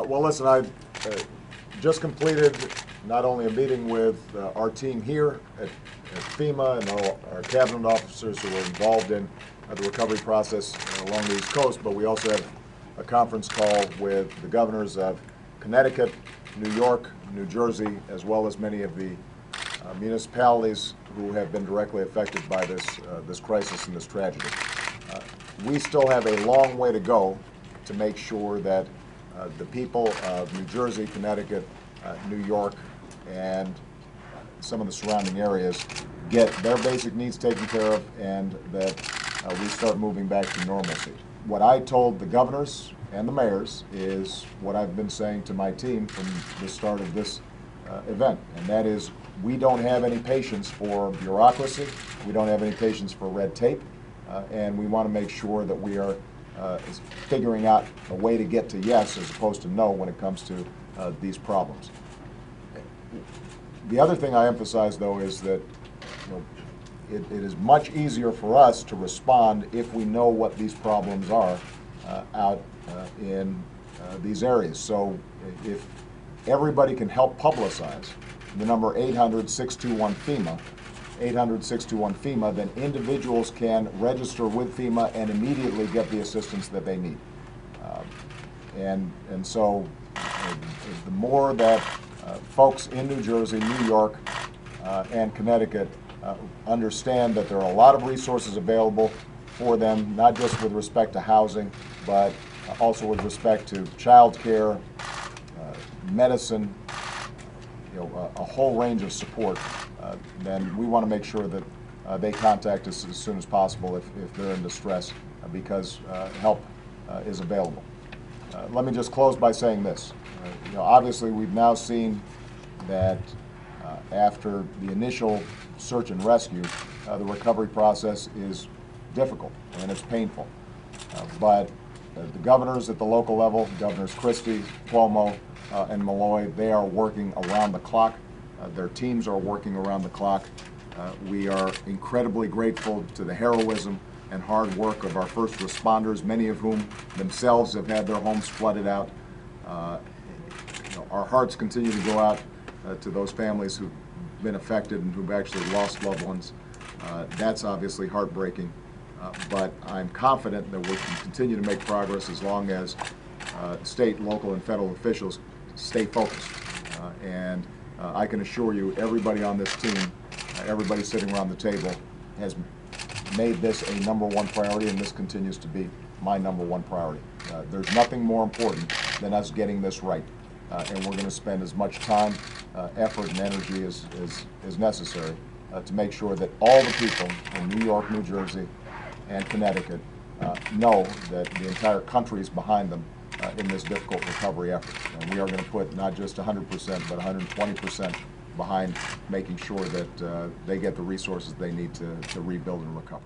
Well, listen, I just completed not only a meeting with our team here at FEMA and all our cabinet officers who were involved in the recovery process along the East Coast, but we also have a conference call with the governors of Connecticut, New York, New Jersey, as well as many of the municipalities who have been directly affected by this crisis and this tragedy. We still have a long way to go to make sure that the people of New Jersey, Connecticut, New York, and some of the surrounding areas get their basic needs taken care of, and that we start moving back to normalcy. What I told the governors and the mayors is what I've been saying to my team from the start of this event, and that is we don't have any patience for bureaucracy, we don't have any patience for red tape, and we want to make sure that we are figuring out a way to get to yes as opposed to no when it comes to these problems. The other thing I emphasize, though, is that it is much easier for us to respond if we know what these problems are out in these areas. So if everybody can help publicize the number 800-621-FEMA, 800-621-FEMA, then individuals can register with FEMA and immediately get the assistance that they need. And so the more that folks in New Jersey, New York, and Connecticut understand that there are a lot of resources available for them, not just with respect to housing, but also with respect to child care, medicine, a whole range of support, then we want to make sure that they contact us as soon as possible if they're in distress, because help is available. Let me just close by saying this. Obviously, we've now seen that after the initial search and rescue, the recovery process is difficult and it's painful. But the governors at the local level, Governors Christie, Cuomo, and Malloy, they are working around the clock. Their teams are working around the clock. We are incredibly grateful to the heroism and hard work of our first responders, many of whom themselves have had their homes flooded out. Our hearts continue to go out to those families who've been affected and who've actually lost loved ones. That's obviously heartbreaking, but I'm confident that we can continue to make progress as long as state, local, and federal officials stay focused. And I can assure you, everybody on this team, everybody sitting around the table, has made this a #1 priority, and this continues to be my #1 priority. There's nothing more important than us getting this right, and we're going to spend as much time, effort, and energy as necessary to make sure that all the people in New York, New Jersey, and Connecticut know that the entire country is behind them in this difficult recovery effort. And we are going to put not just 100%, but 120% behind making sure that they get the resources they need to rebuild and recover.